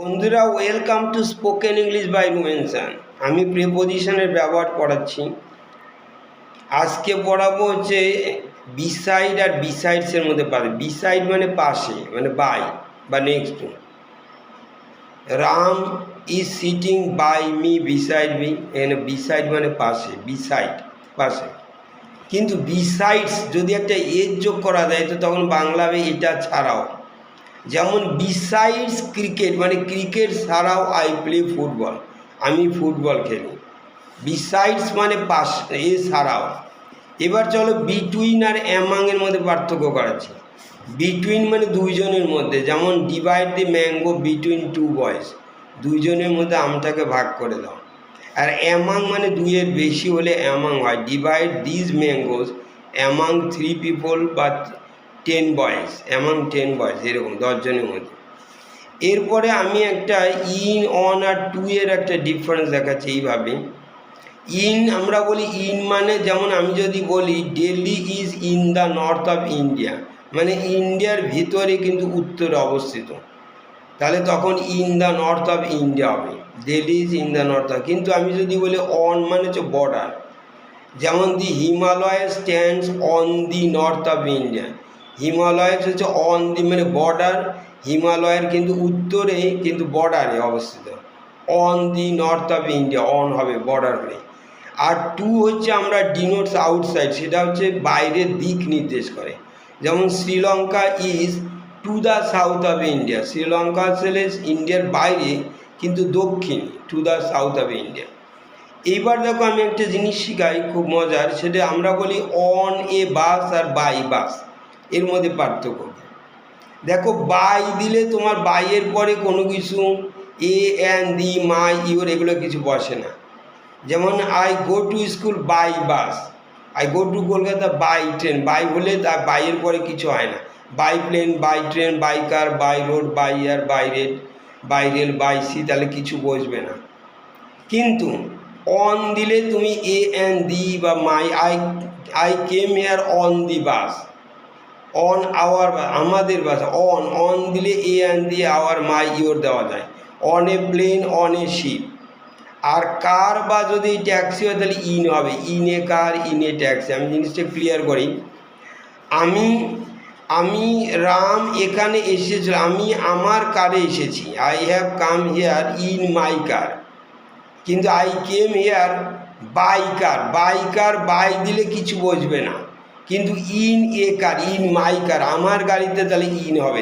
বন্ধুরা, welcome to spoken English by Rumensan. আমি প্রিপোজিশনের ব্যবহার করাচ্ছি। আজকে পড়াবো হচ্ছে বিসাইড আর বিসাইডসের মধ্যে পাবে। বিসাইড মানে পাশে, মানে বাই বা next to. Ram is sitting by me beside me. এখানে বিসাইড মানে পাশে, বিসাইড পাশে। কিন্তু বিসাইডস যদি একটা এজ যোগ করা যায় তো তখন বাংলা হবে এটা ছাড়াও। যেমন বিসাইডস ক্রিকেট মানে ক্রিকেট ছাড়াও আই প্লে ফুটবল, আমি ফুটবল খেলি। বিসাইডস মানে পাশ, এ ছাড়াও। এবার চলো বিটুইন আর অ্যামাংয়ের মধ্যে পার্থক্য করাচ্ছি। বিটুইন মানে দুইজনের মধ্যে, যেমন ডিভাইড দি ম্যাঙ্গো বিটুইন টু বয়েজ, দুইজনের মধ্যে আমটাকে ভাগ করে দাও। আর অ্যামাং মানে দুইয়ের বেশি হলে অ্যামাং হয়। Divide this mangoes among 3 people বা 10 বয়েজ, অ্যামাং 10 বয়েজ, এরকম 10 জনের মধ্যে। এরপরে আমি একটা ইন, অন আর টু এর একটা ডিফারেন্স দেখাচ্ছি এইভাবে। ইন আমরা বলি ইন মানে, যেমন আমি যদি বলি Delhi is in the north of India, মানে ইন্ডিয়ার ভিতরে কিন্তু উত্তরে অবস্থিত, তাহলে তখন in the north of India হবে, Delhi is in the north of. কিন্তু আমি যদি বলি অন মানে হচ্ছে বর্ডার, যেমন the Himalaya stands on the north of India, Himalaya হচ্ছে অন দি মানে বর্ডার, হিমালয়ের কিন্তু উত্তরে কিন্তু বর্ডারে অবস্থিত। On the north of India, on হবে বর্ডার হলে। আর টু হচ্ছে আমরা ডিনোটস আউটসাইড, সেটা হচ্ছে বাইরের দিক নির্দেশ করে। যেমন Sri Lanka is to the south of India, Sri Lanka হচ্ছে ইন্ডিয়ার বাইরে কিন্তু দক্ষিণ, to the south of India. এইবার দেখো আমি একটা জিনিস শিখাই খুব মজার, সেটা আমরা বলি on a bus R by bus, এর মধ্যে পার্থক্য। দেখো বাই দিলে তোমার বাইয়ের পরে কোনো কিছু এ অ্যান্ড দি মাই ইউর এগুলো কিছু বসে না। যেমন I go to school by bus, I go to Kolkata by train, by হলে তার বাইয়ের পরে কিছু হয় না। By plane, by train, by car, by road, by air, by rail, by rail, by sea, তাহলে কিছু বসবে না। কিন্তু অন দিলে তুমি এ অ্যান্ড দি বা my, I came here on the bus, on our, আমাদের বাস, অন দিলে a and the our my your দেওয়া যায়। On a plane, on a ship. আর কার বা যদি ট্যাক্সি হয় তাহলে ইন হবে, in a car, in a taxi. আমি জিনিসটা ক্লিয়ার করি। আমি রাম এখানে এসেছিল, আমি আমার কারে এসেছি, I have come here in my car. কিন্তু I came here by car, by car, by দিলে কিছু বসবে না। কিন্তু in a car, in my কার, আমার গাড়িতে, তাহলে ইন হবে।